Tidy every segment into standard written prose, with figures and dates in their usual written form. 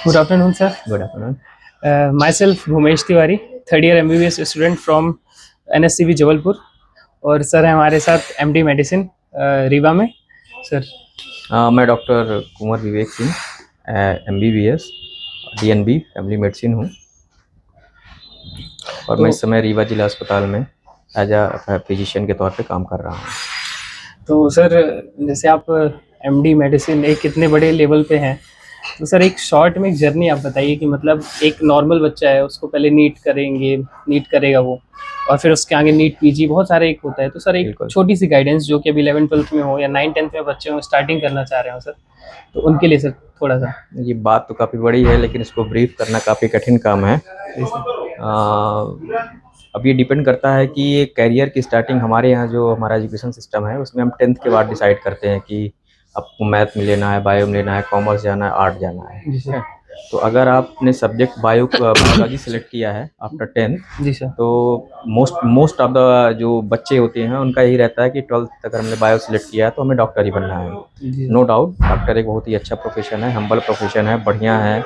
Good afternoon, sir. Good afternoon. Myself, Bhumesh Tiwari, third year MBBS student from NSCV Jabalpur. और sir है हमारे साथ MD medicine Rewa में। Sir मैं doctor Kunwar Vivek Singh, MBBS DNB family medicine हूँ और मैं तो इस समय रीवा जिला अस्पताल में एज अ फिजिशियन के तौर पे काम कर रहा हूँ। तो सर जैसे आप MD मेडिसिन एक कितने बड़े लेवल पे हैं, तो सर एक शॉर्ट में एक जर्नी आप बताइए कि मतलब एक नॉर्मल बच्चा है उसको पहले नीट करेंगे, नीट करेगा वो, और फिर उसके आगे नीट PG बहुत सारे एक होता है। तो सर एक बिल्कुल, छोटी सी गाइडेंस जो कि अभी 11th-12th में हो या 9th-10th में बच्चे हो स्टार्टिंग करना चाह रहे हो सर, तो उनके लिए सर थोड़ा सा। ये बात तो काफ़ी बड़ी है लेकिन इसको ब्रीफ करना काफ़ी कठिन काम है। जी सर। अब ये डिपेंड करता है कि ये करियर की स्टार्टिंग हमारे यहाँ जो हमारा एजुकेशन सिस्टम है उसमें हम 10th के बाद डिसाइड करते हैं कि आपको मैथ में लेना है, बायो में लेना है, कॉमर्स जाना है, आर्ट जाना है। जी ठीक सर। है? तो अगर आपने सब्जेक्ट बायोलॉजी सेलेक्ट किया है आफ्टर 10th, जी सर। तो मोस्ट मोस्ट ऑफ द जो बच्चे होते हैं उनका यही रहता है कि 12th अगर हमने बायो सेलेक्ट किया है तो हमें डॉक्टर ही बनना है। जी नो डाउट डॉक्टर एक बहुत ही अच्छा प्रोफेशन है, हम्बल प्रोफेशन है, बढ़िया है,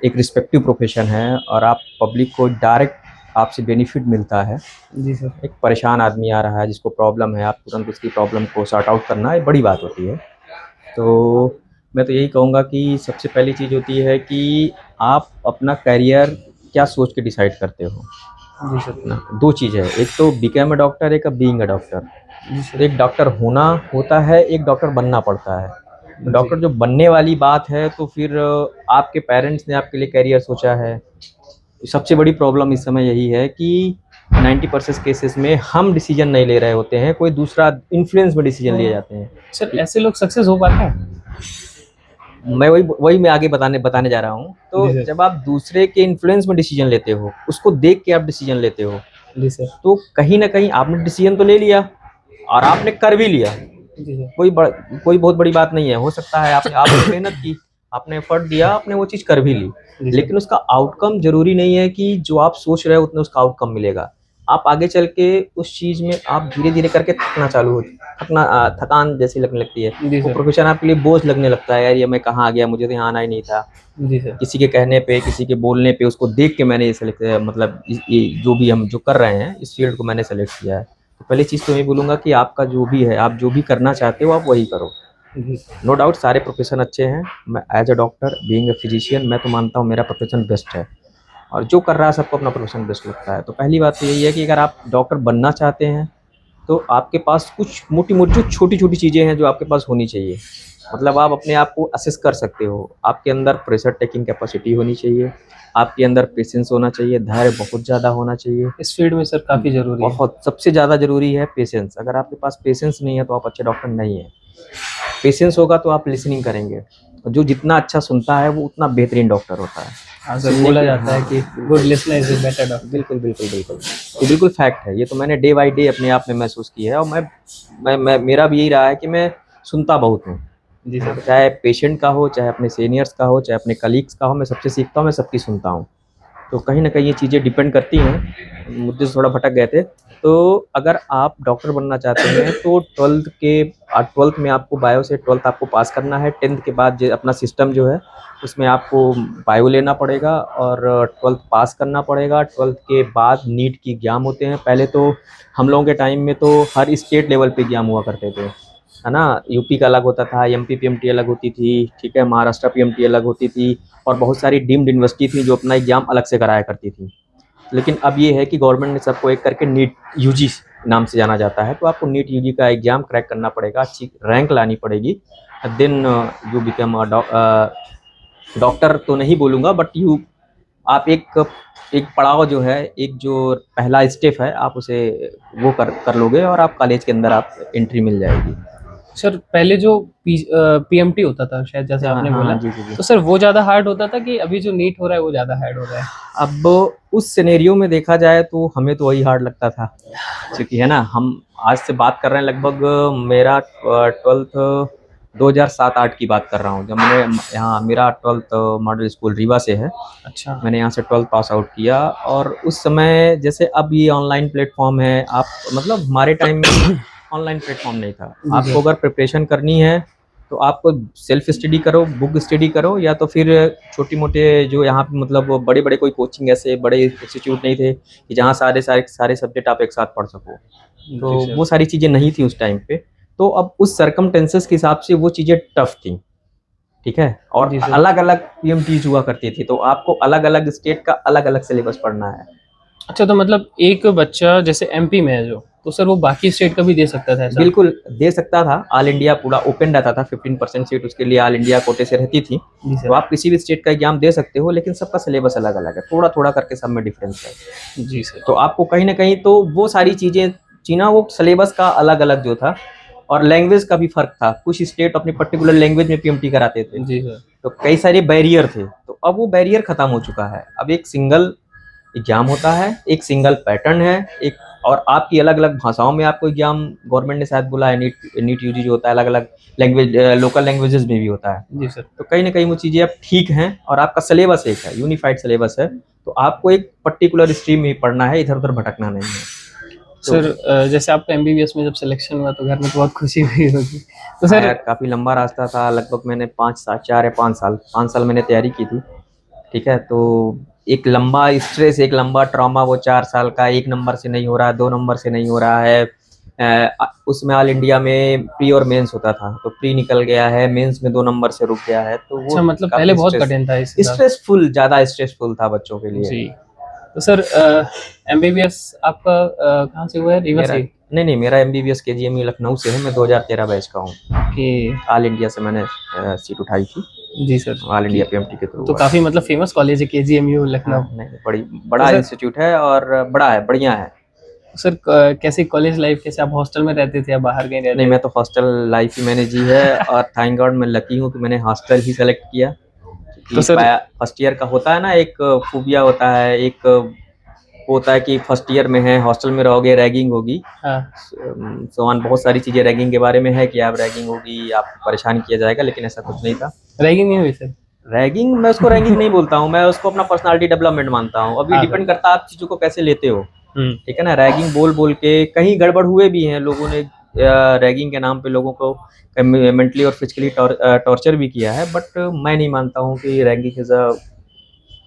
एक रिस्पेक्टिव प्रोफेशन है और आप पब्लिक को डायरेक्ट आपसे बेनिफिट मिलता है। जी सर। एक परेशान आदमी आ रहा है जिसको प्रॉब्लम है, आप तुरंत उसकी प्रॉब्लम को सॉर्ट आउट करना एक बड़ी बात होती है। तो मैं तो यही कहूँगा कि सबसे पहली चीज़ होती है कि आप अपना करियर क्या सोच के डिसाइड करते हो जी सर। ना। दो चीज़ है, एक तो बिकम अ डॉक्टर, एक बीइंग अ डॉक्टर। जी तो सर। एक डॉक्टर होना होता है, एक डॉक्टर बनना पड़ता है। तो जी डॉक्टर जो बनने वाली बात है तो फिर आपके पेरेंट्स ने आपके लिए करियर सोचा है। सबसे बड़ी प्रॉब्लम इस समय यही है कि 90% केसेस में हम डिसीजन नहीं ले रहे होते हैं, कोई दूसरा इन्फ्लुएंस में डिसीजन लिए जाते हैं। सर, ऐसे लोग सक्सेस हो पाते हैं? मैं वही वही मैं आगे बताने बताने जा रहा हूँ। जी तो सर। जब आप दूसरे के इन्फ्लुएंस में डिसीजन लेते हो, उसको देख के आप डिसीजन लेते हो, जी सर। तो कहीं ना कहीं आपने डिसीजन तो ले लिया और आपने कर भी लिया। जी सर। कोई बहुत बड़ी बात नहीं है। हो सकता है आपने मेहनत की, आपने एफर्ट दिया, आपने वो चीज़ कर भी ली, जी सर। लेकिन उसका आउटकम ज़रूरी नहीं है कि जो आप सोच रहे हो उतना उसका आउटकम मिलेगा। आप आगे चल के उस चीज़ में आप धीरे-धीरे करके थकान जैसी लगने लगती है। जी वो सर। प्रोफ़ेशन आपके लिए बोझ लगने लगता है, यार ये मैं कहाँ आ गया, मुझे तो यहाँ आना ही नहीं था। जी सर। किसी के कहने पे, किसी के बोलने पे, उसको देख के मैंने ये सेलेक्ट मतलब ये जो भी हम जो कर रहे हैं, इस फ़ील्ड को मैंने सेलेक्ट किया है। तो पहली चीज़ तो मैं बोलूँगा कि आपका जो भी है, आप जो भी करना चाहते हो, आप वही करो। जी। नो डाउट सारे प्रोफ़ेशन अच्छे हैं। मैं as a doctor, being a physician, मैं तो मानता हूँ मेरा प्रोफ़ेशन बेस्ट है और जो कर रहा है सबको अपना प्रोफ़ेशन बेस्ट लगता है। तो पहली बात तो यही है कि अगर आप डॉक्टर बनना चाहते हैं, तो आपके पास कुछ मोटी-मोटी जो छोटी-छोटी चीज़ें हैं जो आपके पास होनी चाहिए। मतलब आप अपने आप को असेस कर सकते हो। आपके अंदर प्रेशर टेकिंग कैपेसिटी होनी चाहिए, आपके अंदर पेशेंस होना चाहिए, धैर्य बहुत ज़्यादा होना चाहिए। इस फील्ड में सर काफ़ी ज़रूरी है। बहुत सबसे ज़्यादा ज़रूरी है पेशेंस। अगर आपके पास पेशेंस नहीं है तो आप अच्छे डॉक्टर नहीं हैं। पेशेंस होगा तो आप लिसनिंग करेंगे। जो जितना अच्छा सुनता है वो उतना बेहतरीन डॉक्टर होता है। हाँ सर, सुनने बोला के जाता है हाँ, कि गुड बिल्कुल। Listener is a better doctor. बिल्कुल, बिल्कुल, बिल्कुल। ये बिल्कुल फैक्ट है। ये तो मैंने डे बाय डे अपने आप में महसूस किया है और मैं मेरा भी यही रहा है कि मैं सुनता बहुत हूँ। जी सर। चाहे पेशेंट का हो, चाहे अपने सीनियर्स का हो, चाहे अपने कलीग्स का हो, मैं सबसे सीखता हूँ, मैं सबकी सुनता हूँ। तो कहीं न कहीं ये चीज़ें डिपेंड करती हैं। मुद्दे से थोड़ा भटक गए थे। तो अगर आप डॉक्टर बनना चाहते हैं तो 12th में आपको बायो से 12th आपको पास करना है। 10th के बाद जो अपना सिस्टम जो है उसमें आपको बायो लेना पड़ेगा और 12th पास करना पड़ेगा। 12th के बाद नीट की एग्ज़ाम होते हैं। पहले तो हम लोगों के टाइम में तो हर स्टेट लेवल पे एग्ज़ाम हुआ करते थे, है ना? यूपी का अलग होता था, एमपी पीएमटी अलग होती थी, ठीक है? महाराष्ट्र पीएमटी अलग होती थी और बहुत सारी डीम्ड यूनिवर्सिटी थी जो अपना एग्ज़ाम अलग से कराया करती थी। लेकिन अब ये है कि गवर्नमेंट ने सबको एक करके नीट यूजी नाम से जाना जाता है। तो आपको नीट यूजी का एग्ज़ाम क्रैक करना पड़ेगा, अच्छी रैंक लानी पड़ेगी। देन यू बिकम डॉक्टर तो नहीं बोलूँगा बट यू आप एक एक पड़ाव जो है, एक जो पहला स्टेप है आप उसे वो कर लोगे और आप कॉलेज के अंदर आप एंट्री मिल जाएगी। सर पहले जो PMT होता था शायद जैसे हाँ, आपने हाँ, बोला, हाँ। जी, जी, जी। तो सर वो ज़्यादा हार्ड होता था कि अभी जो नीट हो रहा है वो ज़्यादा हार्ड हो रहा है? अब उस सिनेरियो में देखा जाए तो हमें तो वही हार्ड लगता था, क्योंकि है ना हम आज से बात कर रहे हैं लगभग मेरा 12th 2007-8 की बात कर रहा हूँ जब मैंने यहाँ मेरा 12th मॉडल स्कूल रीवा से है। अच्छा। मैंने यहाँ से 12th पास आउट किया और उस समय जैसे अब ये ऑनलाइन प्लेटफॉर्म है, आप मतलब हमारे टाइम में ऑनलाइन प्लेटफॉर्म नहीं था। जी आपको सर। अगर प्रिपरेशन करनी है तो आप सेल्फ स्टडी करो, बुक स्टडी करो, या तो फिर छोटी मोटे जो यहाँ पे मतलब बड़े बड़े कोई कोचिंग ऐसे बड़े इंस्टीट्यूट नहीं थे कि जहाँ सारे सारे सारे सब्जेक्ट आप एक साथ पढ़ सको। तो जी सर। वो सारी चीज़ें नहीं थी उस टाइम पे। तो अब उस सर्कमटेंसेस के हिसाब से वो चीज़ें टफ थी, ठीक है। और जी सर। अलग अलग पीएमटीज हुआ करती थी, तो आपको अलग अलग स्टेट का अलग अलग सिलेबस पढ़ना है। अच्छा, तो मतलब एक बच्चा जैसे एमपी में है जो, तो सर वो बाकी स्टेट का भी दे सकता था ऐसा? बिल्कुल दे सकता था, ऑल इंडिया पूरा ओपन रहता था, 15% सीट उसके लिए ऑल इंडिया कोटे से रहती थी। जी तो सर। आप किसी भी स्टेट का एग्जाम दे सकते हो, लेकिन सबका सिलेबस अलग अलग है, थोड़ा थोड़ा करके सब में डिफरेंस है। जी सर। तो आपको कहीं ना कहीं तो वो सारी चीज़ें चीना, वो सिलेबस का अलग अलग जो था, और लैंग्वेज का भी फर्क था। कुछ स्टेट अपनी पर्टिकुलर लैंग्वेज में पीएमटी कराते थे, जी सर। तो कई सारे बैरियर थे। तो अब वो बैरियर खत्म हो चुका है, अब एक सिंगल एग्जाम होता है, एक सिंगल पैटर्न है, एक और आपकी अलग अलग भाषाओं में आपको एग्जाम गवर्नमेंट ने शायद बोला है, नीट यूजी जो होता है अलग अलग लैंग्वेज, लोकल लैंग्वेजेस में भी होता है। जी सर। तो कहीं ना कहीं वो चीज़ें अब ठीक हैं, और आपका सिलेबस एक है, यूनिफाइड सिलेबस है। तो आपको एक पर्टिकुलर स्ट्रीम में ही पढ़ना है, इधर उधर भटकना नहीं है। तो सर जैसे आपका एमबीबीएस में जब सिलेक्शन हुआ तो घर में तो बहुत खुशी हुई होगी, तो हाँ सर। यार, काफ़ी लंबा रास्ता था, लगभग मैंने 4 या 5 साल मैंने तैयारी की थी, ठीक है। तो एक लंबा स्ट्रेस, एक लंबा ट्रॉमा, वो 4 साल का, 1 नंबर से नहीं हो रहा है, 2 नंबर से नहीं हो रहा है। उसमें ऑल इंडिया में प्री और मेंस होता था, तो प्री निकल गया है, मेंस में 2 नंबर से रुक गया है, तो वो अच्छा, मतलब पहले काफ़ी बहुत कठिन था इस हिसाब स्ट्रेसफुल, ज़्यादा स्ट्रेसफुल था बच्चों के लिए। जी। तो सर एमबीबीएस आपका कहाँ से हुआ है, रीवा मेरा से? नहीं नहीं, मेरा एमबीबीएस केजीएमयू लखनऊ से है, मैं 2013 बैच का हूँ। कि ऑल इंडिया से मैंने सीट उठाई थी, जी सर। ऑल कि इंडिया पीएमटी के थ्रू तो हुआ था। काफ़ी मतलब फेमस कॉलेज है केजीएमयू हाँ लखनऊ। नहीं, बड़ी तो बड़ा सर, इंस्टीट्यूट है, और बड़ा है, बढ़िया है। कैसी कॉलेज लाइफ, कैसे आप हॉस्टल में रहते थे या बाहर कहीं नहीं, रहते मैं थे? तो हॉस्टल लाइफ ही मैंने जी है, और थैंक गॉड मैं लकी हूँ कि मैंने हॉस्टल ही सेलेक्ट किया। तो क्योंकि सर। फर्स्ट ईयर का होता है ना, एक खूबिया होता है, एक वो होता है कि फर्स्ट ईयर में है, हॉस्टल में रहोगे, रैगिंग होगी, हाँ। सोहान बहुत सारी चीज़ें रैगिंग के बारे में है कि आप रैगिंग होगी, आपको परेशान किया जाएगा, लेकिन ऐसा कुछ नहीं था। रैगिंग नहीं हुई सर? रैगिंग, मैं उसको रैगिंग नहीं बोलता हूँ, मैं उसको अपना पर्सनालिटी डेवलपमेंट मानता हूँ। अभी हाँ सर। डिपेंड करता है आप चीज़ों को कैसे लेते हो, हम्म। ठीक है ना। रैगिंग बोल बोल के कहीं गड़बड़ हुए भी हैं लोगों ने, रैगिंग के नाम पे लोगों को मेंटली और फिजिकली टॉर्चर भी किया है, बट मैं नहीं मानता हूँ कि ragging is a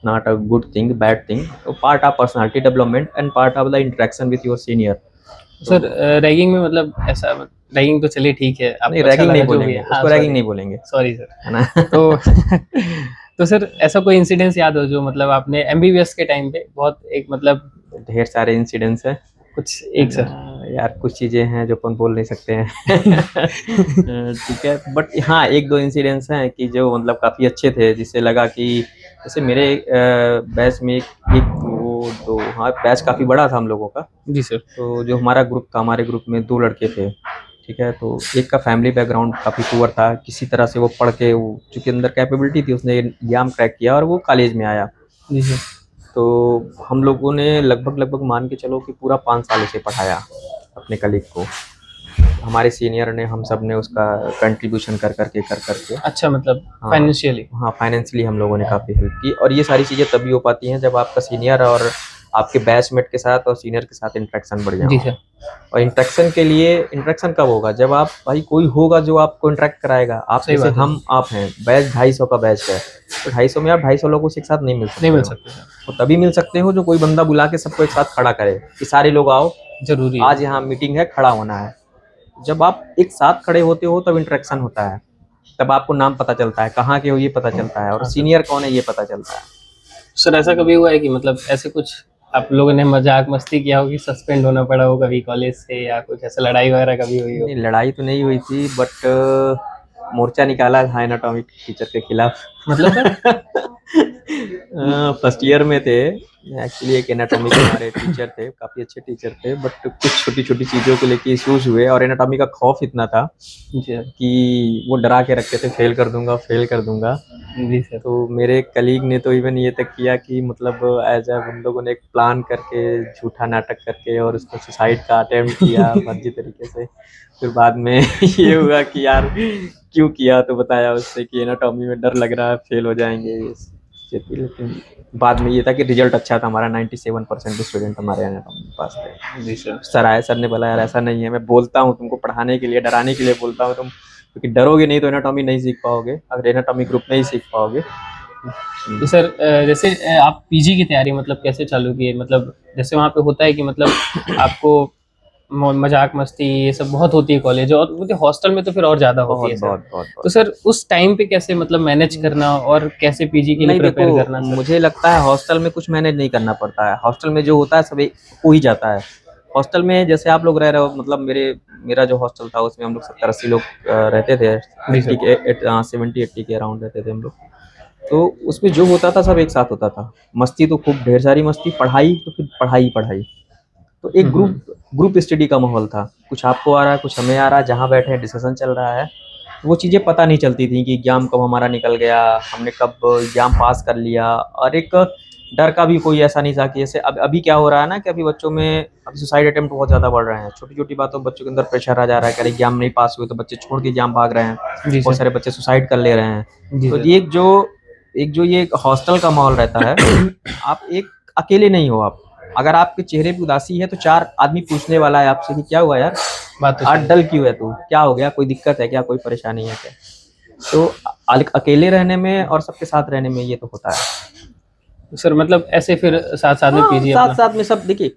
not a good thing, bad thing. तो part of personality development and part of the interaction with your senior. तो सर रैगिंग में मतलब ऐसा, रैगिंग तो चलिए ठीक है, नहीं, आपको अच्छा रैगिंग नहीं लगा जो भी बोलेंगे है, हाँ उसको, रैगिंग सॉरी। नहीं बोलेंगे, सॉरी सर। है ना। तो तो सर ऐसा कोई इंसिडेंस याद हो जो मतलब आपने एमबीबीएस के टाइम पे बहुत एक मतलब ढेर सारे इंसिडेंट्स हैं, कुछ है एक सर। ना यार, कुछ चीज़ें हैं जो अपन बोल नहीं सकते हैं। ठीक है, बट हाँ, एक दो इंसिडेंट्स हैं कि जो मतलब काफ़ी अच्छे थे, जिससे लगा कि जैसे मेरे बैच में एक वो दो, हाँ बैच काफ़ी बड़ा था हम लोगों का। जी सर। तो जो हमारा ग्रुप था, हमारे ग्रुप में 2 लड़के थे, ठीक है। तो एक का फैमिली बैकग्राउंड काफ़ी पुअर था, किसी तरह से वो पढ़ के, वो चूँकि अंदर कैपेबिलिटी थी, उसने एग्ज़ाम क्रैक किया और वो कॉलेज में आया। जी सर। तो हम लोगों ने लगभग लगभग मान के चलो कि पूरा 5 साल उसे पढ़ाया, अपने कलीग को। हमारे सीनियर ने, हम सब ने उसका कंट्रीब्यूशन कर करके अच्छा, मतलब हाँ फाइनेंशियली? हाँ, फाइनेंशियली हम लोगों ने काफ़ी हेल्प की। और ये सारी चीज़ें तभी हो पाती हैं जब आपका सीनियर और आपके बैचमेट के साथ और सीनियर के साथ इंटरेक्शन बढ़िया जी हो। सर। और इंटरेक्शन के लिए, इंटरेक्शन कब होगा, जब आप, भाई कोई होगा जो आपको इंटरेक्ट कराएगा। आप सही जैसे बात है हम आप हैं, बैच 250 का बैच है, तो 250 में आप 250 लोगों से एक साथ नहीं मिल नहीं सकते मिल हो। सकते सर। तो तभी मिल सकते हो जो कोई बंदा बुला के सबको एक साथ खड़ा करे कि सारे लोग आओ, जरूरी है। आज यहाँ मीटिंग है, खड़ा होना है। जब आप एक साथ खड़े होते हो तब इंटरेक्शन होता है, तब आपको नाम पता चलता है, कहाँ के हो ये पता चलता है, और हाँ सर। सीनियर कौन है ये पता चलता है। सर ऐसा कभी हुआ है कि मतलब ऐसे कुछ आप लोगों ने मजाक मस्ती किया हो कि सस्पेंड होना पड़ा हो कभी कॉलेज से, या कुछ ऐसा लड़ाई वगैरह कभी हुई हो? नहीं, लड़ाई तो नहीं हुई थी, बट मोर्चा निकाला था एनाटॉमिक टीचर के खिलाफ। मतलब सर? फर्स्ट ईयर में थे एक्चुअली, एक एनाटॉमी के हमारे टीचर थे, काफ़ी अच्छे टीचर थे, बट कुछ छोटी छोटी चीज़ों को लेके इश्यूज हुए, और एनाटॉमी का खौफ इतना था जी सर। कि वो डरा के रखते थे, फेल कर दूंगा, फेल कर दूंगा। जी सर। तो मेरे कलीग ने तो इवन ये तक किया कि मतलब एज अ हम लोगों ने एक प्लान करके, झूठा नाटक करके, और उसको सुसाइड का अटेम्प्ट किया फर्जी तरीके से। फिर बाद में ये हुआ कि यार क्यों किया, तो बताया उससे कि एनाटॉमी में डर लग रहा है, फेल हो जाएंगे ये चीज़ थी। लेकिन बाद में ये था कि रिजल्ट अच्छा था हमारा, 97% स्टूडेंट हमारे एनाटॉमी में पास थे। जी सर। सर आए, सर ने बोला यार ऐसा नहीं है, मैं बोलता हूँ तुमको पढ़ाने के लिए, डराने के लिए बोलता हूँ, तुम क्योंकि डरोगे नहीं तो एनाटॉमी नहीं सीख पाओगे, अगर एनाटॉमी ग्रुप नहीं सीख पाओगे। तो सर जैसे आप पीजी की तैयारी मतलब कैसे चालू की है, मतलब जैसे वहाँ पे होता है कि मतलब आपको मजाक मस्ती ये सब बहुत होती है कॉलेज, और मुझे हॉस्टल में तो फिर और ज्यादा होती बहुत है सर। बहुत बहुत तो बहुत। सर उस टाइम पे कैसे मतलब मैनेज करना और कैसे पीजी के लिए नहीं देखो, प्रिपेयर करना सर? मुझे लगता है हॉस्टल में कुछ मैनेज नहीं करना पड़ता है, हॉस्टल में जो होता है सब हो ही जाता है। हॉस्टल में जैसे आप लोग रह रहे हो, मतलब मेरा जो हॉस्टल था उसमें हम लोग 70-80 लोग रहते थे, जी 80 सर। के 70-80 के अराउंड रहते थे हम लोग। तो उसमें जो होता था सब एक साथ होता था, मस्ती तो खूब ढेर सारी मस्ती, पढ़ाई तो फिर पढ़ाई पढ़ाई। तो एक हम्म। ग्रुप स्टडी का माहौल था, कुछ आपको आ रहा है कुछ हमें आ रहा है, जहाँ बैठे हैं डिस्कशन चल रहा है। वो चीज़ें पता नहीं चलती थी कि एग्जाम कब हमारा निकल गया, हमने कब एग्जाम पास कर लिया। और एक डर का भी कोई ऐसा नहीं था कि जैसे अब अभी क्या हो रहा है ना कि अभी बच्चों में अभी सुसाइड अटेम्प्ट बहुत ज़्यादा बढ़ रहे हैं, छोटी छोटी बातों पर बच्चों के अंदर प्रेशर आ जा रहा है कि अरे एग्जाम नहीं पास हुए तो बच्चे छोड़ के एग्जाम भाग रहे हैं, जी बहुत सर। सारे बच्चे सुसाइड कर ले रहे हैं। जी तो सर। ये जो ये हॉस्टल का माहौल रहता है, आप एक अकेले नहीं हो आप, अगर आपके चेहरे पे उदासी है तो 4 आदमी पूछने वाला है आपसे कि क्या हुआ यार, बात तो आज सही है। डल क्यों है तू, क्या हो गया, कोई दिक्कत है क्या, कोई परेशानी है क्या। तो अकेले रहने में और सबके साथ रहने में ये तो होता है। तो सर मतलब ऐसे फिर साथ साथ में हाँ, पीजी साथ अपना। साथ में सब देखिए,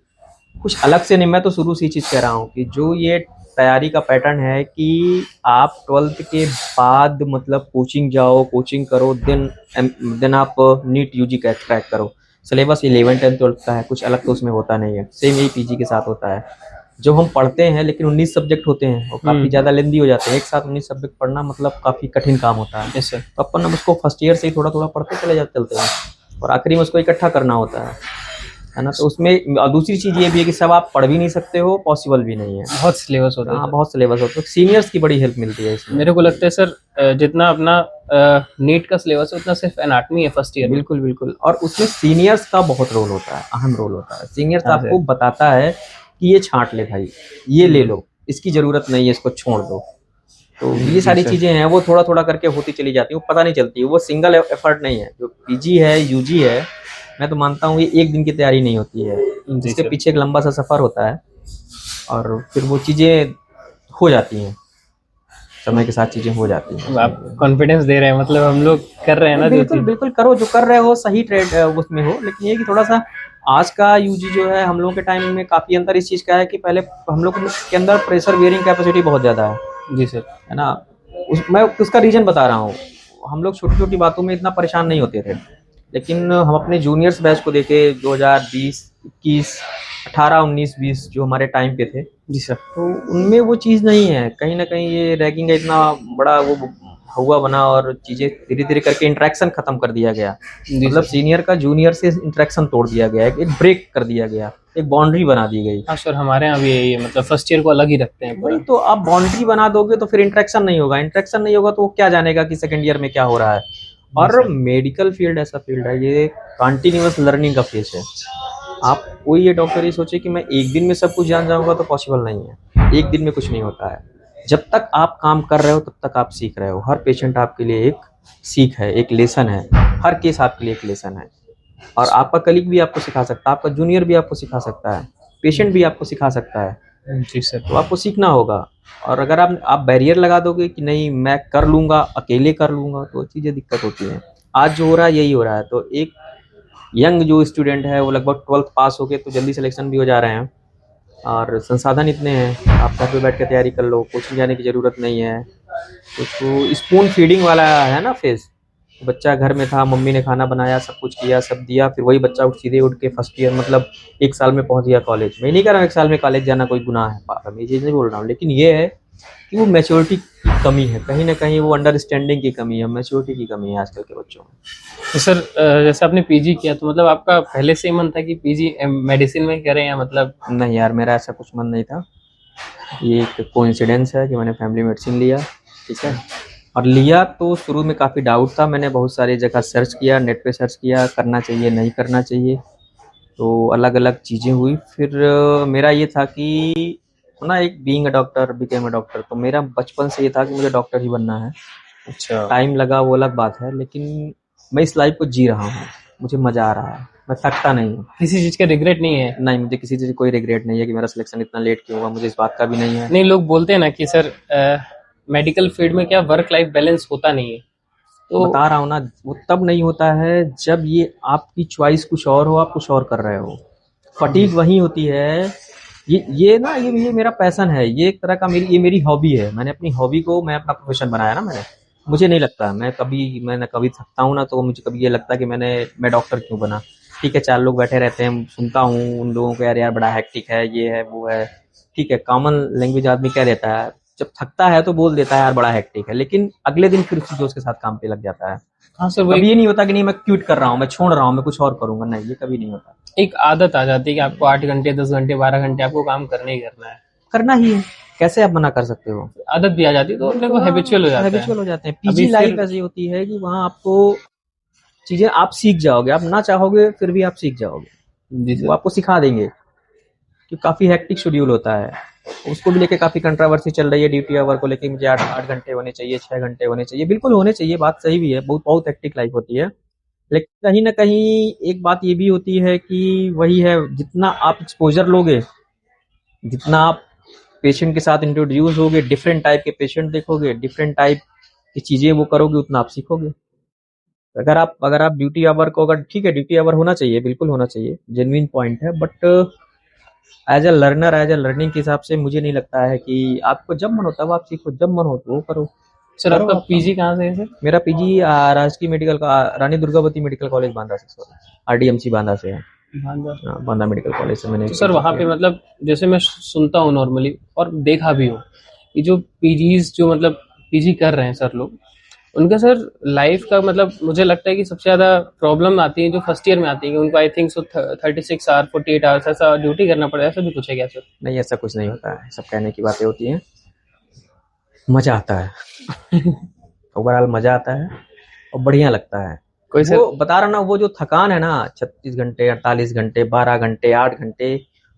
कुछ अलग से नहीं, मैं तो शुरू से ही चीज़ कह रहा हूँ कि जो ये तैयारी का पैटर्न है कि आप 12th के बाद मतलब कोचिंग जाओ, कोचिंग करो, देन आप नीट यूजी क्रैक करो। सिलेबस 11 10 12 का है, कुछ अलग तो उसमें होता नहीं है, सेम यही पीजी के साथ होता है। जो हम पढ़ते हैं लेकिन 19 सब्जेक्ट होते हैं और काफ़ी ज़्यादा लेंदी हो जाते हैं, एक साथ 19 सब्जेक्ट पढ़ना मतलब काफ़ी कठिन काम होता है। Yes sir. तो अपन अब उसको फर्स्ट ईयर से ही थोड़ा थोड़ा पढ़ते चलते हैं और आखिरी में उसको इकट्ठा करना होता है ना। तो उसमें दूसरी चीज़ ये भी है कि सब आप पढ़ भी नहीं सकते हो, पॉसिबल भी नहीं है। बहुत सिलेबस होता है हाँ, सर। बहुत सिलेबस होता है, सीनियर्स की बड़ी हेल्प मिलती है इसमें। मेरे को लगता है सर जितना अपना नीट का सिलेबस है उतना सिर्फ एनाटमी है फर्स्ट ईयर में। बिल्कुल बिल्कुल, और उसमें सीनियर्स का बहुत रोल होता है, अहम रोल होता है। सीनियर्स हाँ आपको सर। बताता है कि ये छांट ले भाई, ये ले लो, इसकी ज़रूरत नहीं है, इसको छोड़ दो। तो ये जी सारी सर। चीज़ें हैं, वो थोड़ा थोड़ा करके होती चली जाती हैं, वो पता नहीं चलती है, वो सिंगल एफर्ट नहीं है। जो पीजी है, यूजी है, मैं तो मानता हूँ ये एक दिन की तैयारी नहीं होती है, जी इसके सर। पीछे एक लंबा सा सफ़र होता है और फिर वो चीज़ें हो जाती हैं, समय के साथ चीज़ें हो जाती हैं आप उसमें। कॉन्फिडेंस दे रहे हैं, मतलब हम लोग कर रहे हैं नहीं, ना जो बिल्कुल चीज़। बिल्कुल करो, जो कर रहे हो सही ट्रेड उसमें हो, लेकिन ये कि थोड़ा सा आज का यूजी जो है हम लोगों के टाइम में काफ़ी अंतर इस चीज़ का है कि पहले हम लोग के अंदर प्रेशर बियरिंग कैपेसिटी बहुत ज़्यादा जी सर। है ना। मैं उसका रीज़न बता रहा हूँ, हम लोग छोटी छोटी बातों में इतना परेशान नहीं होते थे, लेकिन हम अपने जूनियर्स बैच को देखे 2020 21 18 19 20 जो हमारे टाइम पे थे, जी सर। तो उनमें वो चीज़ नहीं है। कहीं न कहीं ये रैगिंग का इतना बड़ा वो हौवा बना और चीज़ें धीरे-धीरे करके इंटरेक्शन ख़त्म कर दिया गया। जी मतलब सर। सीनियर का जूनियर से इंटरेक्शन तोड़ दिया गया, एक ब्रेक कर दिया गया, एक बाउंड्री बना दी गई। हाँ सर, हमारे यहाँ भी यही है, मतलब फर्स्ट ईयर को अलग ही रखते हैं वही पूरा। तो, आप बाउंड्री बना दोगे तो फिर इंटरेक्शन नहीं होगा, इंटरेक्शन नहीं होगा तो वो क्या जानेगा कि सेकंड ईयर में क्या हो रहा है। जी और सर। मेडिकल फील्ड ऐसा फील्ड है, ये कंटीन्यूअस लर्निंग का फेज है। आप कोई ये डॉक्टर ये सोचे कि मैं एक दिन में सब कुछ जान जाऊँगा तो पॉसिबल नहीं है। एक दिन में कुछ नहीं होता है। जब तक आप काम कर रहे हो तब तक आप सीख रहे हो। हर पेशेंट आपके लिए एक सीख है, एक लेसन है। हर केस आपके लिए एक लेसन है। और आपका कलीग भी आपको सिखा सकता है, आपका जूनियर भी आपको सिखा सकता है, पेशेंट भी आपको सिखा सकता है। जी सर। तो आपको सीखना होगा। और अगर आप बैरियर लगा दोगे कि नहीं मैं कर लूँगा, अकेले कर लूँगा, तो चीज़ें दिक्कत होती हैं। आज जो हो रहा है यही हो रहा है। तो एक यंग जो स्टूडेंट है वो लगभग 12th पास हो के तो जल्दी सिलेक्शन भी हो जा रहे हैं और संसाधन इतने हैं, आप घर पे बैठ के तैयारी कर लो, कोचिंग जाने की ज़रूरत नहीं है। कुछ वो स्पून फीडिंग वाला है ना फेज़, बच्चा घर में था, मम्मी ने खाना बनाया, सब कुछ किया, सब दिया, फिर वही बच्चा सीधे उठ के फर्स्ट ईयर मतलब 1 साल में पहुँच गया कॉलेज। मैं नहीं कह रहा हूँ 1 साल में कॉलेज जाना कोई गुनाह है, मैं ये चीज़ नहीं बोल रहा हूँ, लेकिन ये है कि वो मैच्योरिटी की कमी है, कहीं न कहीं वो अंडरस्टैंडिंग की कमी है, मैच्योरिटी की कमी है आजकल के बच्चों में। तो सर जैसे आपने पीजी किया तो मतलब आपका पहले से ही मन था कि पीजी मेडिसिन में करें, या मतलब? नहीं यार, मेरा ऐसा कुछ मन नहीं था। ये एक कोइंसिडेंस है कि मैंने फैमिली मेडिसिन लिया, ठीक है? और लिया तो शुरू में काफ़ी डाउट था, मैंने बहुत सारी जगह सर्च किया, नेट पे सर्च किया, करना चाहिए, नहीं करना चाहिए, तो अलग-अलग चीज़ें हुई। फिर मेरा ये था कि ना, एक being a doctor, became a doctor, तो मेरा बचपन से ये था कि मुझे डॉक्टर ही बनना है। अच्छा। टाइम लगा वो अलग बात है, लेकिन मैं इस लाइफ़ को जी रहा हूँ, मुझे मज़ा आ रहा है, मैं थकता नहीं हूँ। किसी चीज का रिग्रेट नहीं है? नहीं, मुझे किसी चीज़ की कोई रिग्रेट नहीं है कि मेरा सिलेक्शन इतना लेट क्यों हुआ, मुझे इस बात का भी नहीं है। नहीं, लोग बोलते हैं ना कि सर मेडिकल फील्ड में क्या वर्क लाइफ बैलेंस होता नहीं है, तो बता रहा हूँ ना, वो तब नहीं होता है जब ये आपकी चॉइस कुछ और हो, आप कुछ और कर रहे हो। फटीग वही होती है। ये ना, ये मेरा पैशन है, ये एक तरह का ये मेरी हॉबी है। मैंने अपनी हॉबी को मैं अपना प्रोफेशन बनाया ना मैंने। मुझे नहीं लगता मैं कभी थकता हूँ ना, तो मुझे कभी ये लगता है कि मैं डॉक्टर क्यों बना। ठीक है, 4 लोग बैठे रहते हैं, सुनता हूँ उन लोगों को, यार यार बड़ा हेक्टिक है, ये है वो है। ठीक है, कॉमन लैंग्वेज आदमी कह देता है, जब थकता है तो बोल देता है यार बड़ा हेक्टिक है, लेकिन अगले दिन फिर उसी दोस्त के साथ काम पे लग जाता है। हाँ सर, वो कभी ये नहीं होता कि नहीं मैं क्विट कर रहा हूँ, मैं छोड़ रहा हूँ, मैं कुछ और करूंगा, नहीं, ये कभी नहीं होता। एक आदत आ जाती है कि आपको 8 घंटे 10 घंटे 12 घंटे आपको काम करना ही करना है, करना ही है, कैसे आप मना कर सकते हो। आदत भी आ जाती है तो अपने को हैबिचुअल हो जाता है। हैबिचुअल हो जाते हैं। अभी पीजी लाइफ फिर ऐसी होती है कि वहाँ आपको चीजें आप सीख जाओगे, आप ना चाहोगे फिर भी आप सीख जाओगे। जी वो सर, आपको सिखा देंगे कि काफी हेक्टिक शेड्यूल होता है। उसको भी लेके काफी कंट्रोवर्सी चल रही है, ड्यूटी आवर को लेके, मुझे 8 घंटे होने चाहिए, 6 घंटे होने चाहिए। बिल्कुल होने चाहिए, बात सही भी है, बहुत बहुत हेक्टिक लाइफ होती है। लेकिन कहीं ना कहीं एक बात ये भी होती है कि वही है, जितना आप एक्सपोजर लोगे, जितना आप पेशेंट के साथ इंट्रोड्यूस होगे, डिफरेंट टाइप के पेशेंट देखोगे, डिफरेंट टाइप की चीजें वो करोगे, उतना आप सीखोगे। अगर आप ड्यूटी आवर को, अगर ठीक है ड्यूटी आवर होना चाहिए, बिल्कुल होना चाहिए, जेन्युइन पॉइंट है, but as a learner, as a learning के हिसाब से मुझे नहीं लगता है कि आपको जब मन होता है वो आप सीखो, जब मन हो तो वो करो। सर करो आपका आप काम। पीजी कहाँ से है सर? मेरा पीजी राजकीय मेडिकल का, रानी दुर्गावती मेडिकल कॉलेज बांदा से, सॉरी आरडीएमसी बांदा से है। भांडा। हाँ, बांदा मेडिकल कॉलेज से मैंने तो सर पीजी वहाँ किया। पे मतलब जैसे मैं सुनता हूँ नॉर्मली और देखा भी हूँ कि जो पीजीज जो मतलब पीजी कर रहे हैं सर लोग, उनका सर लाइफ का मतलब मुझे लगता है कि सबसे ज्यादा प्रॉब्लम आती है जो फर्स्ट ईयर में आती है कि उनको I think so 36 hour 48 hours ऐसा ड्यूटी करना पड़ता है, ऐसा भी कुछ है क्या सर? नहीं, ऐसा कुछ नहीं होता है, सब कहने की बातें होती हैं। मजा आता है, ओवरऑल मजा आता है और बढ़िया लगता है। कोई वो सर बता रहा ना, वो जो थकान है ना, 36 घंटे 48 घंटे 12 घंटे 8 घंटे,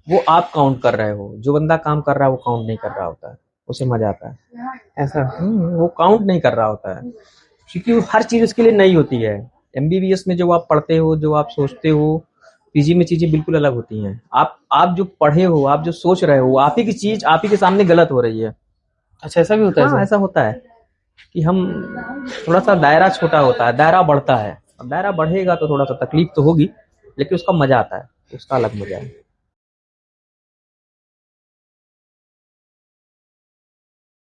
वो आप काउंट कर रहे हो। जो बंदा काम कर रहा है वो काउंट नहीं कर रहा होता है, उसे मजा आता है। ऐसा? वो काउंट नहीं कर रहा होता है, क्योंकि वो हर चीज उसके लिए नई होती है। एमबीबीएस में जो आप पढ़ते हो, जो आप सोचते हो, पीजी में चीजें बिल्कुल अलग होती हैं। आप जो पढ़े हो, आप जो सोच रहे हो, आप ही की चीज आप ही के सामने गलत हो रही है। अच्छा, ऐसा भी होता है हाँ, सर? ऐसा होता है कि हम थोड़ा सा दायरा छोटा होता है, दायरा बढ़ता है। अब दायरा बढ़ेगा तो थोड़ा सा तकलीफ तो होगी, लेकिन उसका मजा आता है, उसका अलग मजा है।